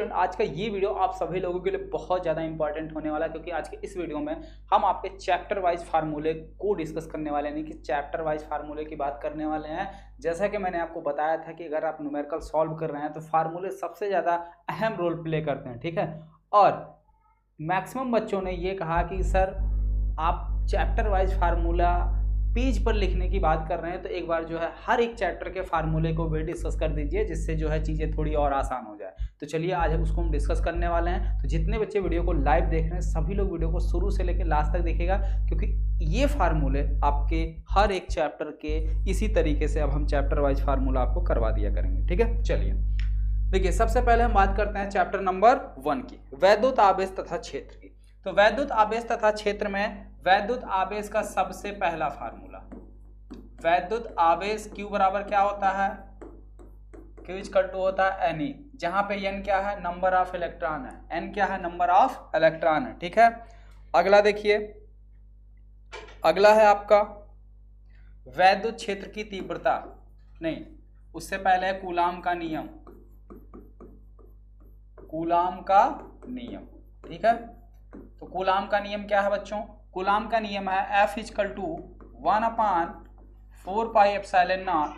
Student, आज का ये वीडियो आप सभी लोगों के लिए बहुत ज़्यादा इंपॉर्टेंट होने वाला है, क्योंकि आज के इस वीडियो में हम आपके चैप्टर वाइज फार्मूले को डिस्कस करने वाले हैं। कि चैप्टर वाइज फार्मूले की बात करने वाले हैं। जैसा कि मैंने आपको बताया था कि अगर आप न्यूमेरिकल सॉल्व कर रहे हैं तो फार्मूले सबसे ज़्यादा अहम रोल प्ले करते हैं, ठीक है। और मैक्सिमम बच्चों ने ये कहा कि सर आप चैप्टर वाइज फार्मूला पेज पर लिखने की बात कर रहे हैं, तो एक बार जो है हर एक चैप्टर के फार्मूले को भी डिस्कस कर दीजिए, जिससे जो है चीज़ें थोड़ी और आसान हो जाए। तो चलिए आज उसको हम डिस्कस करने वाले हैं। तो जितने बच्चे वीडियो को लाइव देख रहे हैं सभी लोग वीडियो को शुरू से लेकर लास्ट तक देखिएगा, क्योंकि ये फार्मूले आपके हर एक चैप्टर के इसी तरीके से अब हम चैप्टर वाइज फार्मूला आपको करवा दिया करेंगे, ठीक है। चलिए देखिए, सबसे पहले हम बात करते हैं चैप्टर नंबर 1 की, वैद्युत आवेश तथा क्षेत्र की। तो वैद्युत आवेश तथा क्षेत्र में वैद्युत आवेश का सबसे पहला फार्मूला, वैद्युत आवेश Q बराबर क्या होता है, Q इक्वल टू होता है Ne, जहां पे N क्या है, नंबर ऑफ इलेक्ट्रॉन है, N क्या है, नंबर ऑफ इलेक्ट्रॉन है, ठीक है। अगला देखिए, अगला है आपका वैद्युत क्षेत्र की तीव्रता, नहीं उससे पहले है कूलाम का नियम, कूलाम का नियम, ठीक है। तो कूलाम का नियम क्या है बच्चों, कूलाम का नियम है F equal to 1/4 pi epsilon not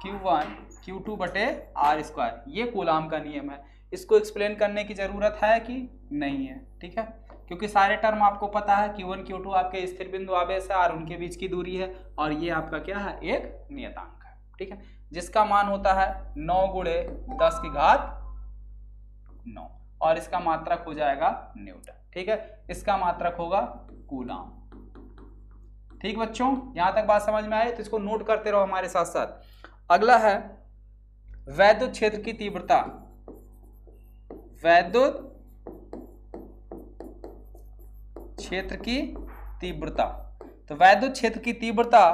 Q1 Q2 बटे R स्क्वायर। ये कूलाम का नियम है। इसको एक्सप्लेन करने की जरूरत है कि नहीं है, ठीक है, क्योंकि सारे टर्म आपको पता है। Q1 Q2 आपके स्थिर बिंदु आवेश है और उनके बीच की दूरी है, और ये आपका क्या है, एक नियतांक है, ठीक है, जिसका मान होता है 9 गुणे 10 की घात 9, और इसका मात्रक हो जाएगा न्यूटन, ठीक है। इसका मात्रक होगा कूलाम, ठीक बच्चों, यहां तक बात समझ में आई। तो इसको नोट करते रहो हमारे साथ साथ। अगला है वैद्युत क्षेत्र की तीव्रता, वैद्युत क्षेत्र की तीव्रता। तो वैद्युत क्षेत्र की तीव्रता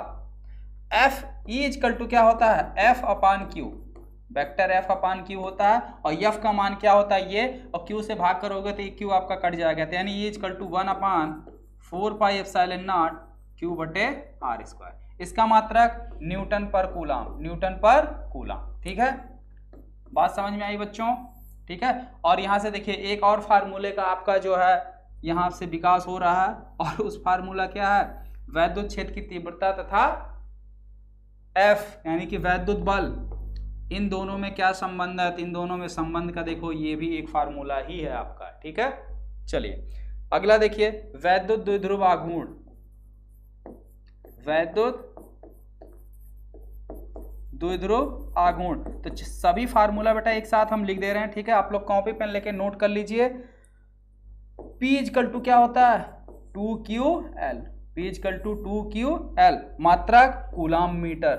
F E इक्वल टू क्या होता है, F अपान Q, वेक्टर F अपान Q होता है, और F का मान क्या होता है ये, और Q से भाग करोगे तो Q आपका कट जाएगा, तो यानी E equal to 1/4 pi epsilon not Q बटे R स्क्वायर। इसका मात्रक न्यूटन पर कूलाम, न्यूटन पर कूलाम, ठीक है। बात समझ में आई बच्चों, ठीक है। और यहां से देखिए एक और फार्मूले का आपका जो है यहां से विकास हो रहा है, और उस फार्मूला क्या है, वैद्युत क्षेत्र की तीव्रता तथा F यानी कि वैद्युत बल, इन दोनों में क्या संबंध है, इन दोनों में संबंध का देखो ये भी एक फार्मूला ही है आपका, ठीक है। चलिए अगला देखिए, वैद्युत द्विध्रुव आघूर्ण, वैद्युत द्विध्रुव आघूर्ण। तो सभी फार्मूला बेटा एक साथ हम लिख दे रहे हैं, ठीक है। आप लोग कॉपी पेन लेके नोट कर लीजिए। P इक्वल टू क्या होता है, 2QL, P equal to 2QL, मात्रक कूलाम मीटर,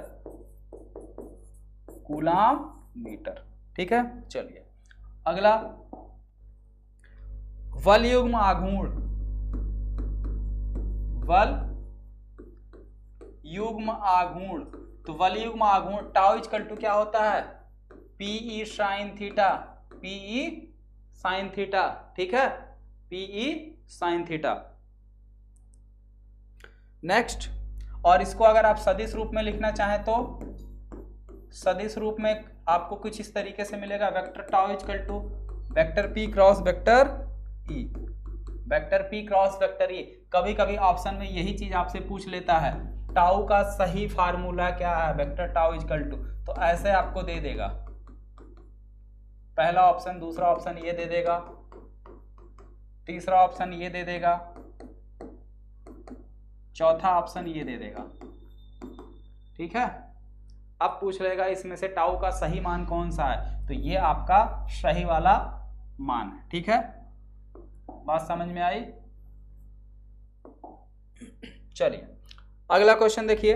कूलाम मीटर, ठीक है। चलिए अगला बल युग्म आघूर्ण, बल युग्म आघूर्ण। तो बल युग्म आघूर्ण टाउ इक्वल टू क्या होता है, PE sine theta, PE sine theta, ठीक है, PE साइन थीटा। नेक्स्ट, और इसको अगर आप सदिश रूप में लिखना चाहें तो सदिश रूप में आपको कुछ इस तरीके से मिलेगा, vector tau equal to vector P cross vector E, vector P cross vector E। कभी कभी ऑप्शन में यही चीज आपसे पूछ लेता है, टाउ का सही फार्मूला क्या है, वेक्टर टाउ इक्वल टू, तो ऐसे आपको दे देगा, पहला ऑप्शन, दूसरा ऑप्शन ये दे देगा, तीसरा ऑप्शन ये दे देगा, चौथा ऑप्शन ये दे देगा, ठीक है। अब पूछ लेगा इसमें से टाउ का सही मान कौन सा है, तो ये आपका सही वाला मान है, ठीक है। बात समझ में आई। चलिए अगला क्वेश्चन देखिए,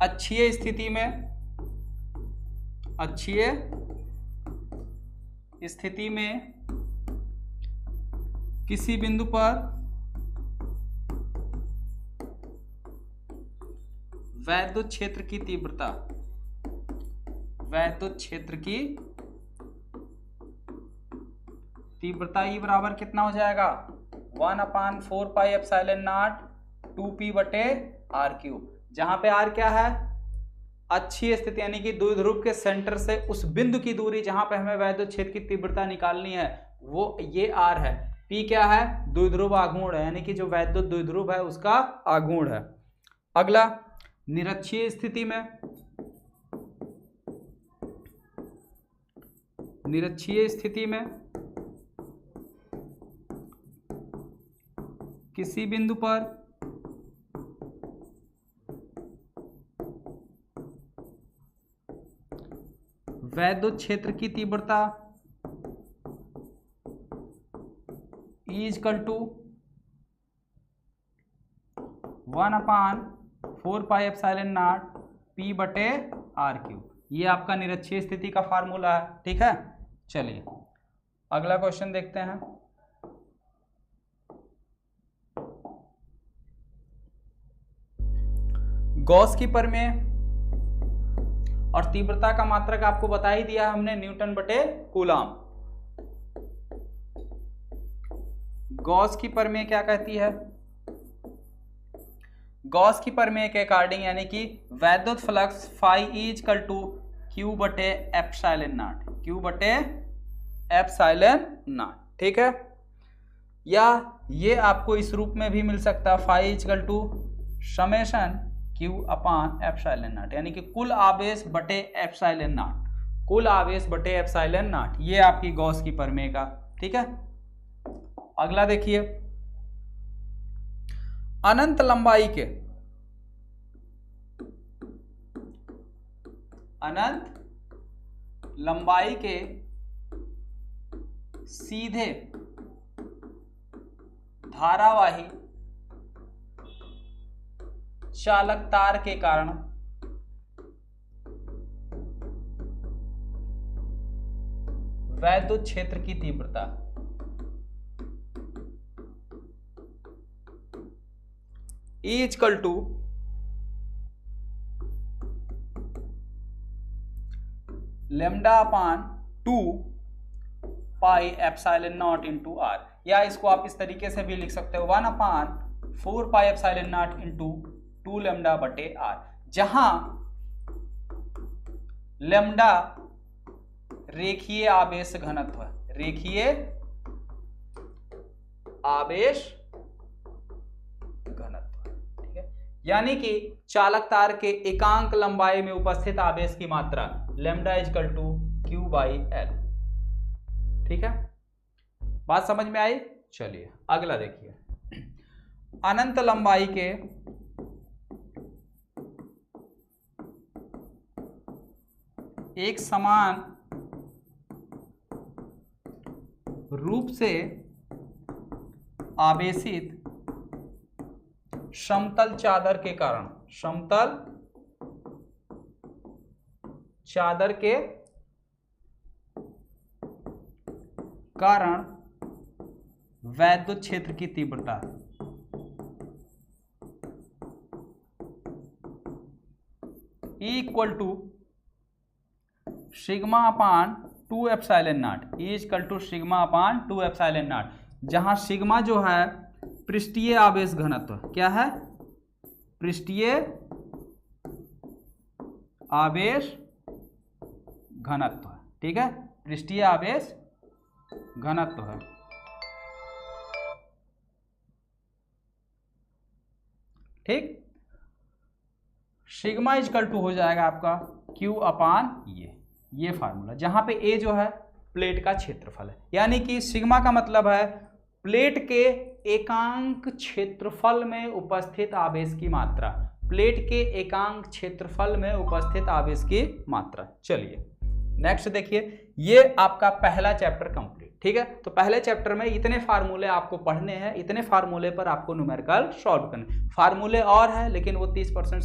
अक्षीय स्थिति में, अक्षीय स्थिति में किसी बिंदु पर वैद्युत क्षेत्र की तीव्रता, वैद्युत क्षेत्र की तीव्रता E बराबर कितना हो जाएगा, 1/4 पाई एप्सिलॉन नॉट 2P बटे R क्यूब, जहां पे R क्या है, अच्छी स्थिति यानी कि द्विध्रुव के सेंटर से उस बिंदु की दूरी जहां पे हमें वैद्युत क्षेत्र की तीव्रता निकालनी है वो ये r है। P क्या है? द्विध्रुव आघूर्ण है, यानी कि जो वैद्युत द्विध्रुव है उसका आघूर्ण है। अगला, निरक्षीय स्थिति में, निरक्षीय स्थिति में किसी बिंदु पर वैद्युत क्षेत्र की तीव्रता इक्वल टू 1/4πε0 P/r³। ये आपका निरक्षीय स्थिति का फार्मूला है, ठीक है। चलिए अगला क्वेश्चन देखते हैं। गॉस की प्रमेय और तीव्रता का मात्रक आपको बता ही दिया हमने, न्यूटन बटे कूलाम। गॉस की प्रमेय क्या कहती है? गॉस की प्रमेय के अकॉर्डिंग यानी कि वैद्युत flux phi equal to Q/ε0, Q/ε0, ठीक है। या ये आपको इस रूप में भी मिल सकता है, phi equal to summation Q/ε0, यानी कि कुल आवेश बटे ε0, कुल आवेश बटे ε0। ये आपकी गॉस की प्रमेय का, ठीक है। अगला देखिए, अनंत लंबाई के, अनंत लंबाई के सीधे धारावाही चालक तार के कारण वैद्युत क्षेत्र की तीव्रता इक्वल टू λ/2πε0 इंटू r, या इसको आप इस तरीके से भी लिख सकते हो 1/4πε0 इंटू 2λ/r, जहां लैम्डा रेखीय आवेश घनत्व है, रेखीय आवेश घनत्व, ठीक है। यानी कि चालक तार के एकांक लंबाई में उपस्थित आवेश की मात्रा लैम्डा इक्वल टू Q/L, ठीक है। बात समझ में आई? चलिए अगला देखिए, अनंत लंबाई के एक समान रूप से आवेशित समतल चादर के कारण, समतल चादर के कारण वैद्युत क्षेत्र की तीव्रता इक्वल टू σ/2ε0, इक्वल टू σ/2ε0, जहां सिग्मा जो है पृष्ठीय आवेश घनत्व, क्या है? पृष्ठीय आवेश घनत्व, ठीक है, पृष्ठीय आवेश घनत्व है, ठीक। सिग्मा इक्वल टू हो जाएगा आपका Q/, ये फार्मूला, जहां पे A जो है प्लेट का क्षेत्रफल है, यानी कि सिग्मा का मतलब है प्लेट के एकांक क्षेत्रफल में उपस्थित आवेश की मात्रा, प्लेट के एकांक क्षेत्रफल में उपस्थित आवेश की मात्रा। चलिए नेक्स्ट देखिए, ये आपका पहला चैप्टर कंप्लीट, ठीक है। तो पहले चैप्टर में इतने फार्मूले आपको पढ़ने हैं, इतने फार्मूले पर आपको न्यूमेरिकल सॉल्व करने। फार्मूले और है लेकिन वो 30%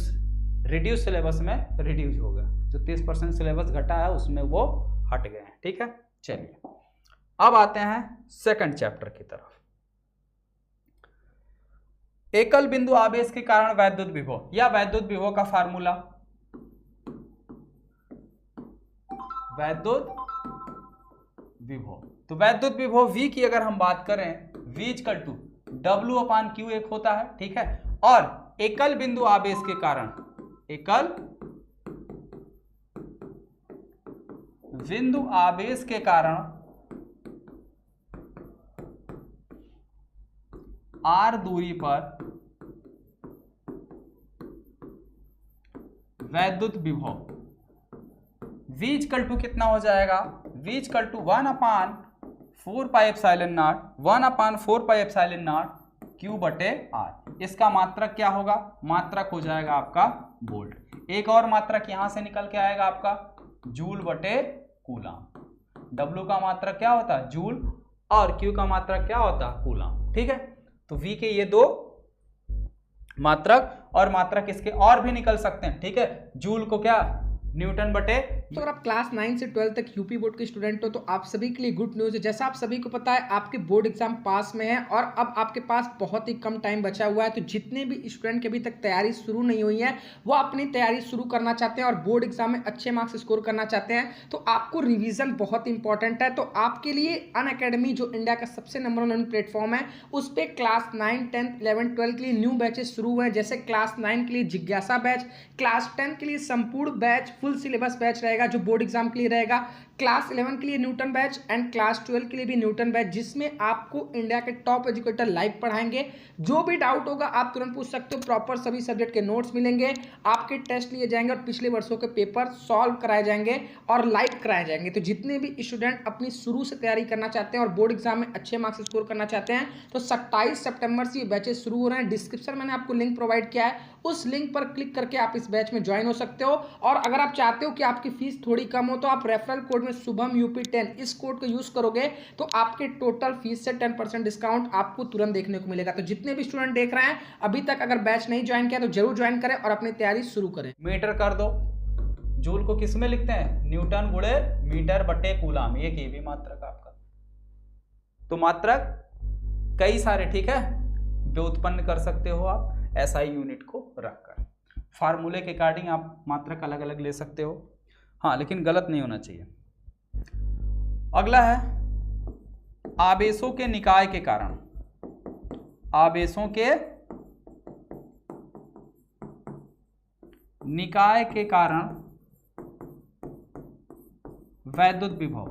रिड्यूस सिलेबस में रिड्यूस होगा, जो 30% सिलेबस घटा है उसमें वो हट गए हैं, ठीक है। चलिए अब आते हैं सेकंड चैप्टर की तरफ। एकल बिंदु आवेश के कारण वैद्युत विभव या वैद्युत विभव का फार्मूला, वैद्युत विभव, तो वैद्युत विभव V की अगर हम बात करें, V इक्वल टू W/Q एक होता है, ठीक है। और एकल बिंदु आवेश के कारण, एकल बिंदु आवेश के कारण r दूरी पर वैद्युत विभव V इक्वल टू कितना हो जाएगा, V इक्वल टू 1/4πε0 Q बटे R। इसका मात्रक क्या होगा, मात्रक हो जाएगा आपका वोल्ट। एक और मात्रक यहां से निकल के आएगा आपका जूल बटे कूलम। W का मात्रक क्या होता है, जूल, और Q का मात्रक क्या होता है, कूलम। ठीक है, तो V के ये दो मात्रक और मात्रक इसके और भी निकल सकते हैं। ठीक है, जूल को क्या, न्यूटन बटे। तो अगर आप क्लास 9 से 12 तक यूपी बोर्ड के स्टूडेंट हो तो आप सभी के लिए गुड न्यूज़ है। जैसा आप सभी को पता है आपके बोर्ड एग्जाम पास में है और अब आपके पास बहुत ही कम टाइम बचा हुआ है। तो जितने भी स्टूडेंट की अभी तक तैयारी शुरू नहीं हुई है वो अपनी तैयारी शुरू करना चाहते हैं और बोर्ड एग्जाम में अच्छे मार्क्स स्कोर करना चाहते हैं, तो आपको रिविजन बहुत इंपॉर्टेंट है। तो आपके लिए अनअकैडमी जो इंडिया का सबसे नंबर 1 प्लेटफॉर्म है उस पर क्लास 9, 10, 11, 12 के लिए न्यू बैचेस शुरू हुए हैं। जैसे क्लास 9 के लिए जिज्ञासा बैच, क्लास 10 के लिए संपूर्ण बैच, फुल सिलेबस बैच रहेगा जो बोर्ड एग्जाम के लिए रहेगा, क्लास 11 के लिए न्यूटन बैच एंड क्लास 12 के लिए भी न्यूटन बैच, जिसमें आपको इंडिया के टॉप एजुकेटर लाइव पढ़ाएंगे। जो भी डाउट होगा आप तुरंत पूछ सकते हो, प्रॉपर सभी सब्जेक्ट के नोट्स मिलेंगे, आपके टेस्ट लिए जाएंगे और पिछले वर्षों के पेपर सॉल्व कराए जाएंगे और लाइव कराए जाएंगे। तो जितने भी स्टूडेंट अपनी शुरू से तैयारी करना चाहते हैं और बोर्ड एग्जाम में अच्छे मार्क्स स्कोर करना चाहते हैं तो 27 सितंबर से ये बैचेस शुरू हो रहे हैं। डिस्क्रिप्शन में मैंने आपको लिंक प्रोवाइड किया है, उस लिंक पर क्लिक करके आप इस बैच में ज्वाइन हो सकते हो। और अगर आप चाहते हो कि आपकी फीस थोड़ी कम हो तो आप रेफरल कोड में शुभम UP10 इस कोड को यूज करोगे तो आपके टोटल फीस से 10% डिस्काउंट आपको तुरंत देखने को मिलेगा। तो जितने भी स्टूडेंट देख रहे हैं अभी तक अगर बैच नहीं ज्वाइन किया तो जरूर ज्वाइन करें और अपनी तैयारी शुरू करें। मीटर कर दो, जूल को किस में लिखते हैं, न्यूटन गुणे मीटर बटे कूलम, ये की भी मात्रक आपका। तो मात्रक कई सारे, ठीक है, व्युत्पन्न कर सकते हो आप SI यूनिट को रखकर। फार्मूले के अकॉर्डिंग आप मात्रक अलग अलग ले सकते हो, हाँ, लेकिन गलत नहीं होना चाहिए। अगला है आवेशों के निकाय के कारण, आवेशों के निकाय के कारण वैद्युत विभव।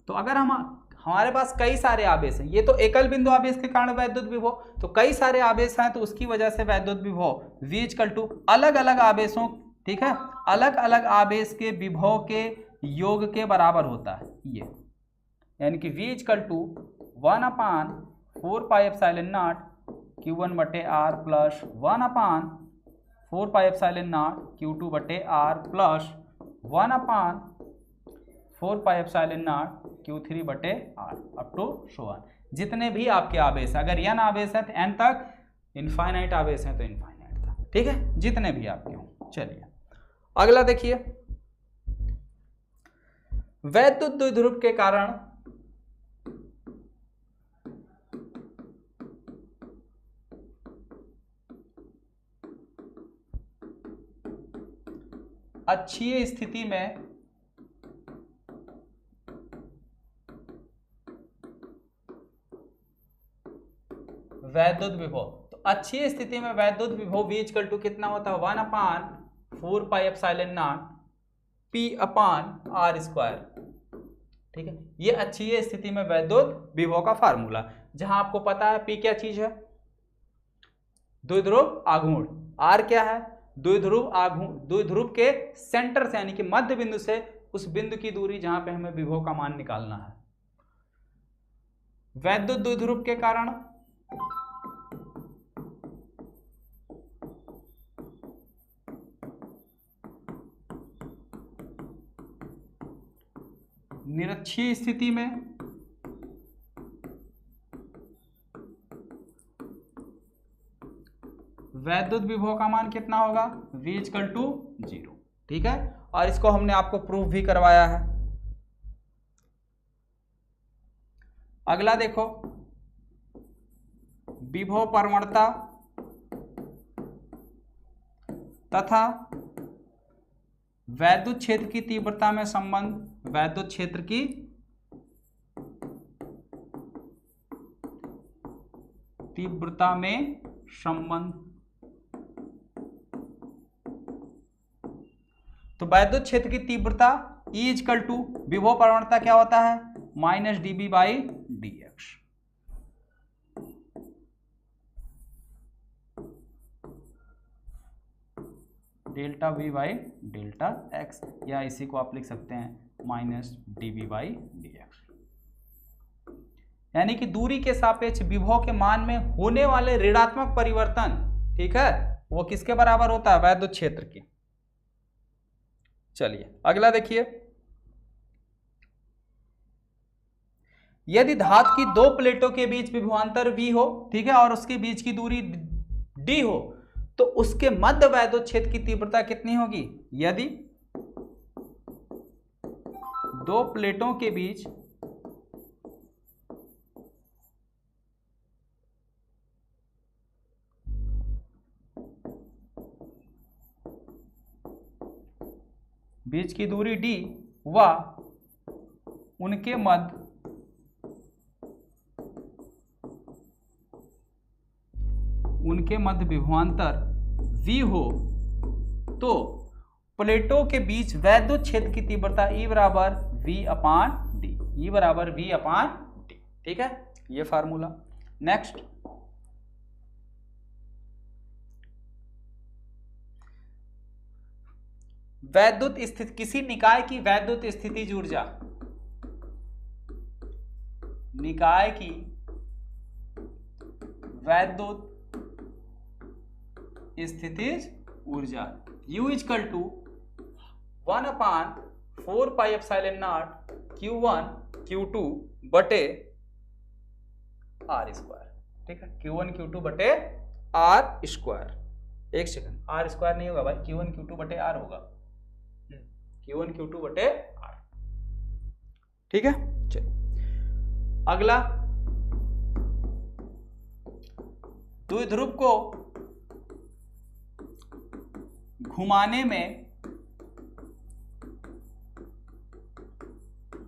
तो अगर हमारे पास कई सारे आवेश हैं, ये तो एकल बिंदु आवेश के कारण वैद्युत विभव, तो कई सारे आवेश हैं तो उसकी वजह से वैद्युत विभव V इक्वल टू अलग अलग आवेशों, ठीक है, अलग अलग आवेश के विभव के योग के बराबर होता है ये, यानी कि V इक्वल टू 1/4πε0 Q1 बटे R प्लस 1/4πε0 Q2 बटे R प्लस 1/4πε0 Q3 बटे R up to so on. जितने भी आपके आवेश, अगर n आवेश है तो n तक, इनफाइनाइट आवेश है तो इनफाइनाइट तक, ठीक है, जितने भी आपके हों। चलिए अगला देखिए, वैद्युत द्विध्रुव के कारण अक्षीय स्थिति में वैद्युत विभव। तो अक्षीय स्थिति में वैद्युत विभव V इक्वल टू कितना होता है, 1/4πε0 P/R²। ठीक है, ये अक्षीय स्थिति में वैद्युत विभव का फार्मूला, जहां आपको पता है P क्या चीज है, द्विध्रुव आघूर्ण, R क्या है, द्विध्रुव आघूर्ण, द्विध्रुव के सेंटर से यानी कि मध्य बिंदु से उस बिंदु की दूरी जहां पे हमें विभव का मान निकालना है। वैद्युत द्विध्रुव के कारण निरक्षीय स्थिति में वैद्युत विभव का मान कितना होगा, V इक्वल टू 0। ठीक है, और इसको हमने आपको प्रूफ भी करवाया है। अगला देखो, विभव परवणता तथा वैद्युत क्षेत्र की तीव्रता में संबंध, वैद्युत क्षेत्र की तीव्रता में संबंध तो वैद्युत क्षेत्र की तीव्रता E इक्वल टू विभव प्रवणता क्या होता है, minus dB by dx। Delta V by delta x, या इसी को आप लिख सकते हैं माइनस dB बाई dx। यानी कि दूरी के सापेक्ष विभव के मान में होने वाले ऋणात्मक परिवर्तन, ठीक है, वो किसके बराबर होता है, वैद्युत क्षेत्र के। चलिए अगला देखिए, यदि धातु की दो प्लेटों के बीच विभवांतर V हो, ठीक है, और उसके बीच की दूरी D हो, तो उसके मध्य वैद्युत क्षेत्र की तीव्रता कितनी होगी। यदि दो प्लेटों के बीच की दूरी D व उनके मध्य विभवांतर V हो, तो प्लेटों के बीच वैद्युत क्षेत्र की तीव्रता E बराबर V अपान D, E बराबर V अपान D, ठीक है, ये फार्मूला। नेक्स्ट, वैद्युत स्थिति, किसी निकाय की वैद्युत स्थितिज ऊर्जा, निकाय की वैद्युत स्थितिज ऊर्जा U equal to 1/4 pi epsilon not Q1 Q2 बटे R स्क्वायर, ठीक है, Q1 Q2 बटे R स्क्वायर। एक सेकंड, R स्क्वायर नहीं होगा भाई, Q1 Q2 बटे R होगा, Q1 Q2 बटे R, ठीक है। चलिए अगला, द्विध्रुव को घुमाने में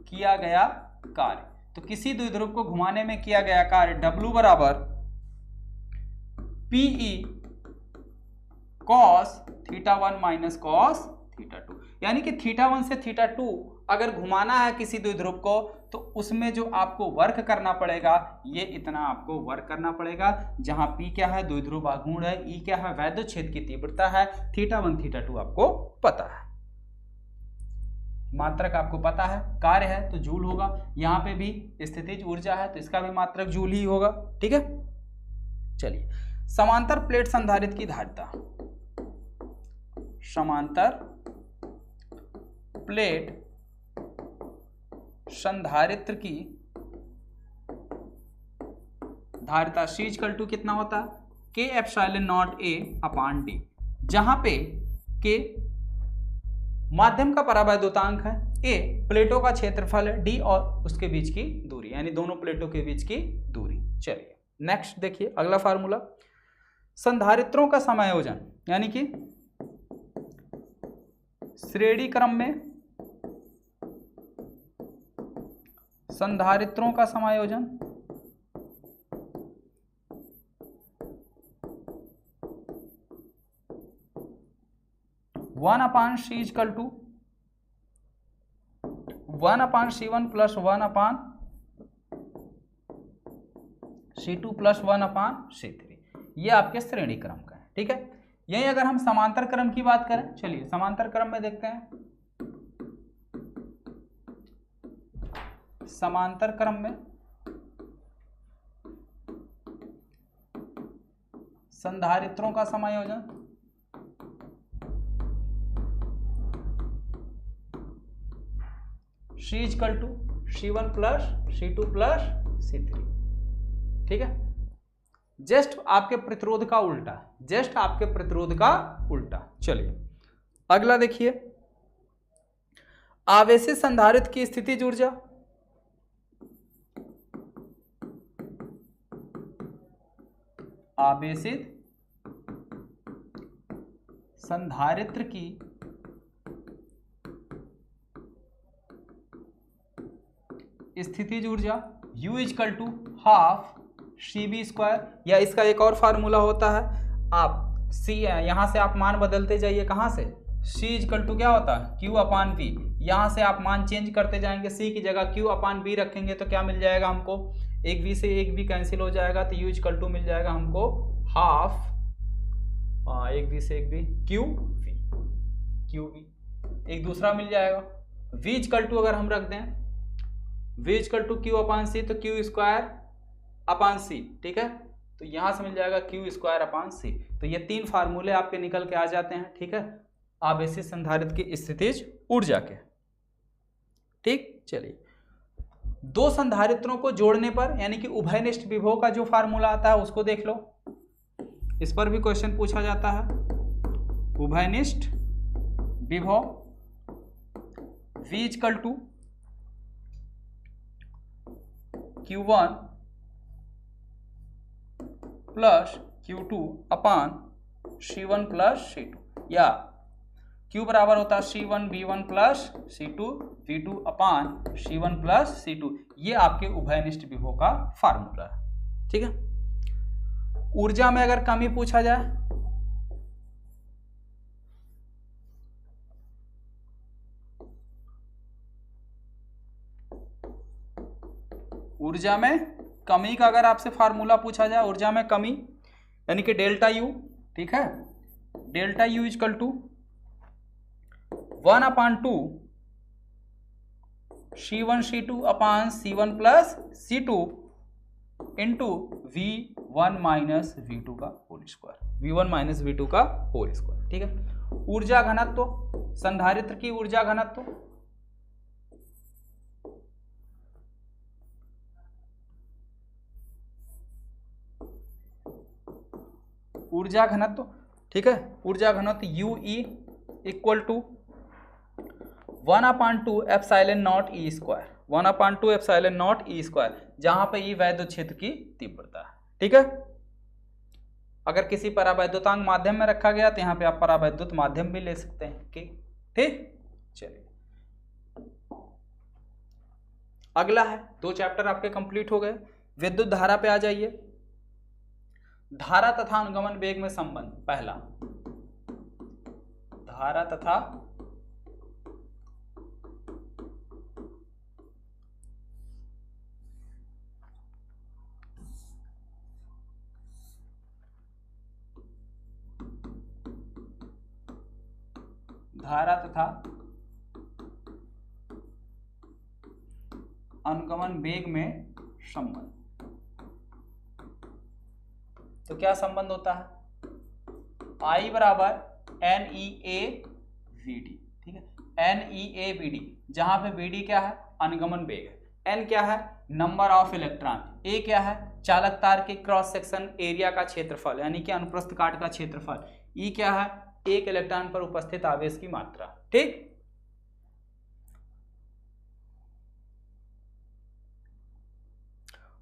किया गया कार्य, तो किसी द्विध्रुव को घुमाने में किया गया कार्य W बराबर PE cos θ1 माइनस cos θ2, यानी कि θ1 से θ2 अगर घुमाना है किसी द्विध्रुव को, तो उसमें जो आपको वर्क करना पड़ेगा, ये इतना आपको वर्क करना पड़ेगा, जहां P क्या है, द्विध्रुव आघूर्ण है, E क्या है, वैद्युत क्षेत्र की तीव्रता है, θ1 θ2 आपको पता है, मात्रक आपको पता है, कार्य है तो जूल होगा, यहाँ पे भी स्थितिज ऊर्जा है तो इसका भी मात्रक जूल ही होगा, ठीक है। चलिए, समांतर प्लेट संधारित्र की धारिता, समांतर प्लेट संधारित्र की धारिता C इक्वल टू कितना होता है, K epsilon not A upon D, जहां पे K माध्यम का परावैद्युतांक है, A प्लेटों का क्षेत्रफल है, D और उसके बीच की दूरी, यानी दोनों प्लेटों के बीच की दूरी। चलिए नेक्स्ट देखिए, अगला फार्मूला, संधारित्रों का समायोजन, यानी कि श्रेणी क्रम में संधारित्रों का समायोजन, one upon C equal to 1/C1 plus 1/C2 plus 1/C3, ये आपके श्रेणी क्रम का है, ठीक है। यही अगर हम समांतर क्रम की बात करें, चलिए समांतर क्रम में देखते हैं, समांतर क्रम में संधारित्रों का समायोजन, C equal to C1 plus C2 plus C3, ठीक है, जस्ट आपके प्रतिरोध का उल्टा, जस्ट आपके प्रतिरोध का उल्टा। चलिए अगला देखिए, आवेशित संधारित्र की स्थितिज ऊर्जा, आवेशित संधारित्र की स्थितिज ऊर्जा U equal to half CB square, या इसका एक और फार्मूला होता है, आप C यहां से आप मान बदलते जाइए, कहां से, C इजकल टू क्या होता है Q अपान V। यहाँ से आप मान चेंज करते जाएंगे, C की जगह Q अपान V रखेंगे तो क्या मिल जाएगा हमको, एक V से एक V कैंसिल हो जाएगा तो U इजकल टू मिल जाएगा हमको हाफ, एक V से एक V QV, एक दूसरा मिल जाएगा V इजकल टू अगर हम रख दें V equal to Q upon C तो Q स्क्वायर अपान C, ठीक है, तो यहाँ से मिल जाएगा Q स्क्वायर अपान C। तो ये तीन फार्मूले आपके निकल के आ जाते हैं, ठीक है, आवेशित संधारित्र की स्थितिज ऊर्जा के। ठीक, चलिए दो संधारित्रों को जोड़ने पर यानी कि उभयनिष्ठ विभव का जो फार्मूला आता है उसको देख लो, इस पर भी क्वेश्चन पूछा जाता है। उभयनिष्ठ विभव V equal to Q1 plus Q2 upon C1 plus C2, या Q बराबर होता है C1 V1 plus C2 V2 अपान C1 प्लस C2। ये आपके उभयनिष्ठ विभव का फार्मूला है, ठीक है। ऊर्जा में अगर कमी पूछा जाए, ऊर्जा में कमी का अगर आपसे फार्मूला पूछा जाए, ऊर्जा में कमी यानी कि डेल्टा U, ठीक है, delta U equal to 1 upon 2 C1 C2 upon C1 plus C2 into V1 minus V2 का whole square, V1 minus V2 का होल स्क्वायर, ठीक है। ऊर्जा घनत्व, संधारित्र की ऊर्जा घनत्व, ऊर्जा घनत्व, ठीक है, ऊर्जा घनत्व UE equal to 1 upon 2 epsilon not E square, 1 upon 2 epsilon not E square, जहां पे E वैद्युत क्षेत्र की तीव्रता है, ठीक है। अगर किसी परावैद्युतांक माध्यम में रखा गया तो यहाँ पे आप परावैद्युत माध्यम भी ले सकते हैं, ठीक। चलिए अगला है, दो चैप्टर आपके कंप्लीट हो गए। विद्युत धारा पे आ जाइए। धारा तथा अनुगमन वेग में संबंध, पहला धारा तथा अनुगमन वेग में संबंध। तो क्या संबंध होता है, I बराबर NEA/VD, ठीक है, NEA/VD, जहां पे VD क्या है, अनुगमन वेग है, N क्या है, नंबर ऑफ इलेक्ट्रॉन, A क्या है, चालक तार के क्रॉस सेक्शन एरिया का क्षेत्रफल यानी कि अनुप्रस्थ काट का क्षेत्रफल, E क्या है, एक इलेक्ट्रॉन पर उपस्थित आवेश की मात्रा, ठीक।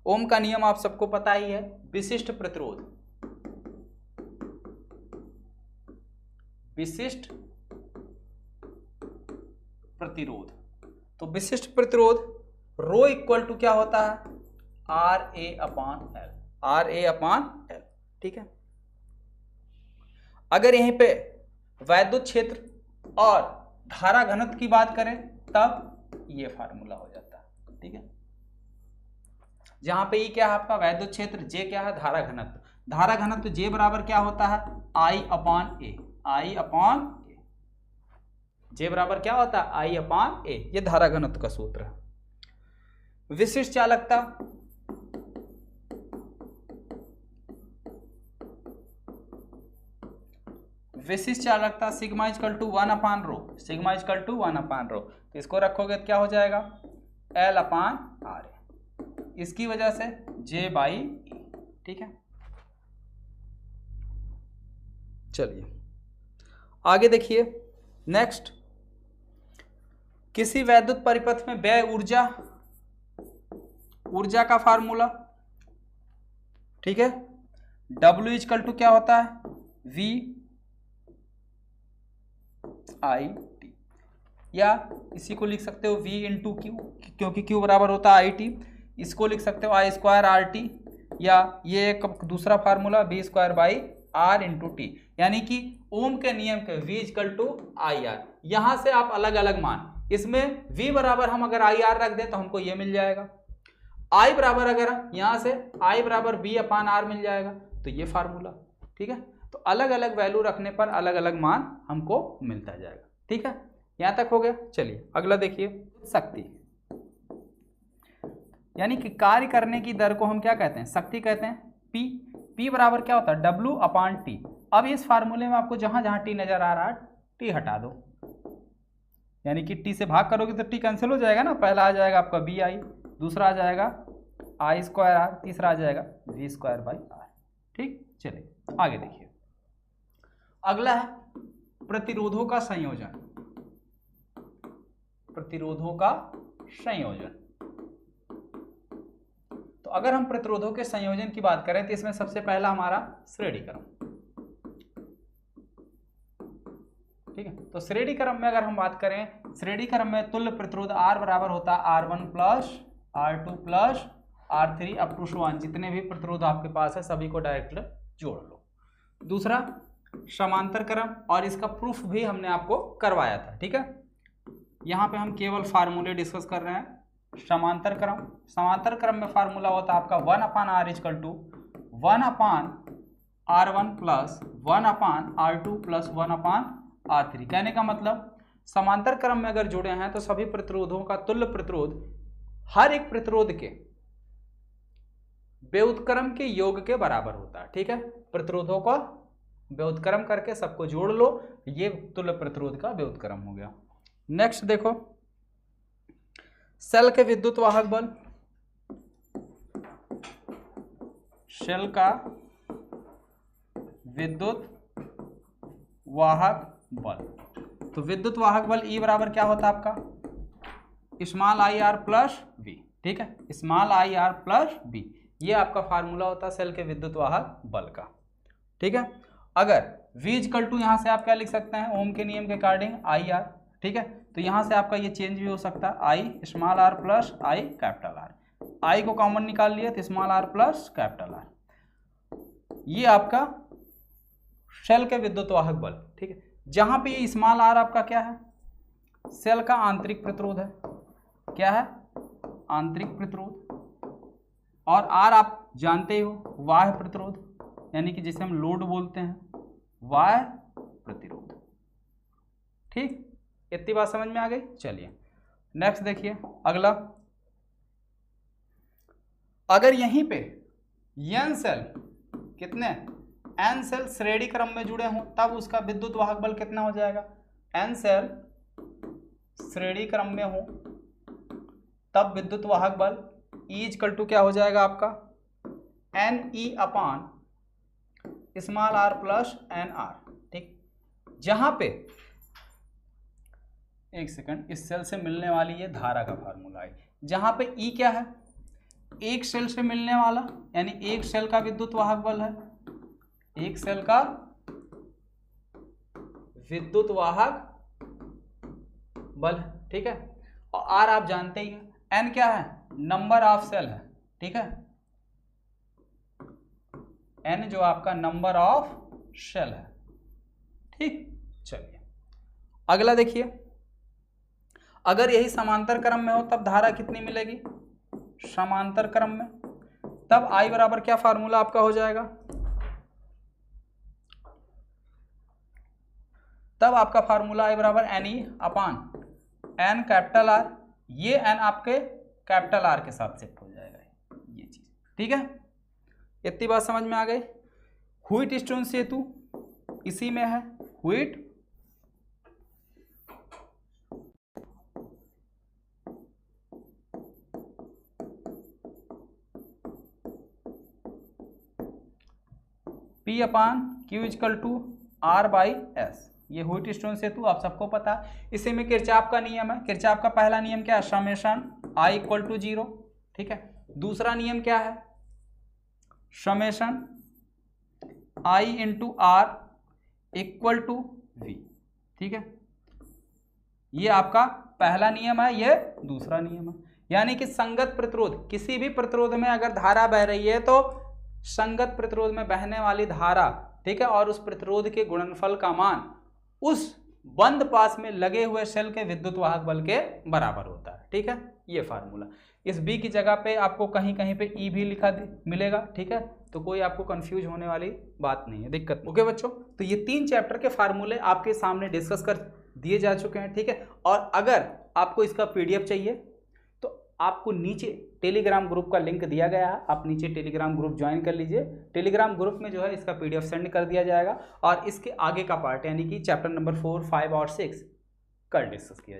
ओम का नियम आप सबको पता ही है, विशिष्ट प्रतिरोध, विशिष्ट प्रतिरोध, तो विशिष्ट प्रतिरोध रो इक्वल टू क्या होता है, RA अपान L, RA अपान L, ठीक है। अगर यहीं पे वैद्युत क्षेत्र और धारा घनत्व की बात करें तब ये फार्मूला हो जाता है, ठीक है, जहां पे E क्या है आपका वैद्युत क्षेत्र, J क्या है धारा घनत्व, धारा घनत्व J बराबर क्या होता है, I upon A, I upon A, J बराबर क्या होता है, I अपान A, ये धारा घनत्व का सूत्र है। विशिष्ट चालकता, विशिष्ट चालकता sigma equal to 1 upon rho, sigma equal to 1 upon rho, तो इसको रखोगे तो क्या हो जाएगा, L अपान R, इसकी वजह से J बाई E, ठीक है। चलिए आगे देखिए, नेक्स्ट, किसी वैद्युत परिपथ में व्यय ऊर्जा, ऊर्जा का फार्मूला, ठीक है, W इक्वल टू क्या होता है, V I T, या इसी को लिख सकते हो V इंटू Q, क्योंकि Q बराबर होता है IT, इसको लिख सकते हो I स्क्वायर RT, या ये एक दूसरा formula V square by R into T, यानी कि ओम के नियम के V equal to I R. यहां से आप अलग अलग मान, इसमें V बराबर हम अगर आई आर रख दें तो हमको ये मिल जाएगा, I बराबर अगर यहां से I बराबर B अपान आर मिल जाएगा, तो ये फार्मूला। ठीक है, तो अलग अलग वैल्यू रखने पर अलग अलग मान हमको मिलता जाएगा। ठीक है, यहां तक हो गया। चलिए अगला देखिए, शक्ति, यानी कि कार्य करने की दर को हम क्या कहते हैं, शक्ति कहते हैं। P बराबर क्या होता है, W अपान T। अब इस फार्मूले में आपको जहां जहां T नजर आ रहा है T हटा दो, यानी कि T से भाग करोगे तो T कैंसिल हो जाएगा ना। पहला आ जाएगा आपका BI, दूसरा आ जाएगा I स्क्वायर आर, तीसरा आ जाएगा V स्क्वायर बाई आर। ठीक, चलिए आगे देखिए। अगला है प्रतिरोधों का संयोजन। प्रतिरोधों का संयोजन, तो अगर हम प्रतिरोधों के संयोजन की बात करें तो इसमें सबसे पहला हमारा श्रेणी क्रम। ठीक है, तो श्रेणी क्रम में अगर हम बात करें, श्रेणी क्रम में तुल्य प्रतिरोध R बराबर होता है R1 plus R2 plus R3 up to so on. जितने भी प्रतिरोध आपके पास है सभी को डायरेक्ट जोड़ लो। दूसरा समांतर क्रम, और इसका प्रूफ भी हमने आपको करवाया था। ठीक है, यहाँ पे हम केवल फार्मूले डिस्कस कर रहे हैं। समांतर क्रम, समांतर क्रम में फार्मूला होता है आपका 1 upon r equal to 1 upon R1 plus 1 upon R2 plus 1 upon R3। कहने का मतलब समांतर क्रम में अगर जुड़े हैं तो सभी प्रतिरोधों का तुल्य प्रतिरोध हर एक प्रतिरोध के व्युत्क्रम के योग के बराबर होता है। ठीक है, प्रतिरोधों का व्युत्क्रम करके सबको जोड़ लो, ये तुल्य प्रतिरोध का व्युत्क्रम हो गया। नेक्स्ट देखो, सेल के विद्युत वाहक बल, सेल का विद्युत वाहक बल, तो विद्युत वाहक बल E बराबर क्या होता है आपका, small I R plus V। ठीक है, small I R plus V, ये आपका फार्मूला होता है सेल के विद्युत वाहक बल का। ठीक है, अगर V इक्वल टू यहाँ से आप क्या लिख सकते हैं, ओम के नियम के अकॉर्डिंग आई आर। ठीक है, तो यहाँ से आपका ये चेंज भी हो सकता है, I small r plus I capital r. I को कॉमन निकाल लिया तो small r plus capital r, ये आपका सेल के विद्युत वाहक बल। ठीक है, जहाँ पे ये स्मॉल आर आपका क्या है, सेल का आंतरिक प्रतिरोध है। क्या है, आंतरिक प्रतिरोध। और आर आप जानते हो बाह्य प्रतिरोध, यानी कि जिसे हम लोड बोलते हैं, बाह्य प्रतिरोध। ठीक, इतनी बात समझ में आ गई। चलिए नेक्स्ट देखिए अगला, अगर यहीं पे n सेल कितने n सेल श्रेणी क्रम में जुड़े हों तब उसका विद्युत वाहक बल कितना हो जाएगा, n सेल श्रेणी क्रम में हो तब विद्युत वाहक बल E इक्वल टू क्या हो जाएगा आपका, NE अपान स्मॉल r प्लस NR। ठीक, जहां पे एक सेकंड, इस सेल से मिलने वाली ये धारा का फार्मूला है, जहां पे E क्या है, एक सेल से मिलने वाला, यानी एक सेल का विद्युत वाहक बल है, एक सेल का विद्युत वाहक बल है। ठीक है, और R आप जानते ही हैं, N क्या है, नंबर ऑफ सेल है। ठीक है, N जो आपका नंबर ऑफ सेल है। ठीक, चलिए अगला देखिए, अगर यही समांतर क्रम में हो तब धारा कितनी मिलेगी, समांतर क्रम में, तब I बराबर क्या फार्मूला आपका हो जाएगा, तब आपका फार्मूला I बराबर NE अपान N कैपिटल R। ये N आपके कैपिटल R के साथ शिफ्ट हो जाएगा, ये चीज। ठीक है, इतनी बात समझ में आ गई। व्हिट स्टोन सेतु इसी में है, व्हिट P upon Q equal to R by S। ये व्हिट स्टोन सेतु आप सबको पता है। इसी में किरचॉफ का नियम है। किरचॉफ का पहला नियम क्या है, समेशन I इक्वल टू 0। ठीक है, दूसरा नियम क्या है, summation I into R equal to V। ठीक है, ये आपका पहला नियम है, ये दूसरा नियम है। यानी कि संगत प्रतिरोध, किसी भी प्रतिरोध में अगर धारा बह रही है तो संगत प्रतिरोध में बहने वाली धारा ठीक है, और उस प्रतिरोध के गुणनफल का मान उस बंद पास में लगे हुए शेल के विद्युत वाहक बल के बराबर होता है। ठीक है, ये फार्मूला। इस बी की जगह पे आपको कहीं कहीं पे ई भी लिखा मिलेगा। ठीक है, तो कोई आपको कंफ्यूज होने वाली बात नहीं है, दिक्कत। ओके बच्चों, तो ये 3 चैप्टर के फार्मूले आपके सामने डिस्कस कर दिए जा चुके हैं। ठीक है, और अगर आपको इसका पीडीएफ चाहिए तो आपको नीचे टेलीग्राम ग्रुप का लिंक दिया गया है, आप नीचे टेलीग्राम ग्रुप ज्वाइन कर लीजिए। टेलीग्राम ग्रुप में जो है इसका पीडीएफ सेंड कर दिया जाएगा और इसके आगे का पार्ट यानी कि चैप्टर नंबर 4, 5 और 6 कल डिस्कस किया जाएगा।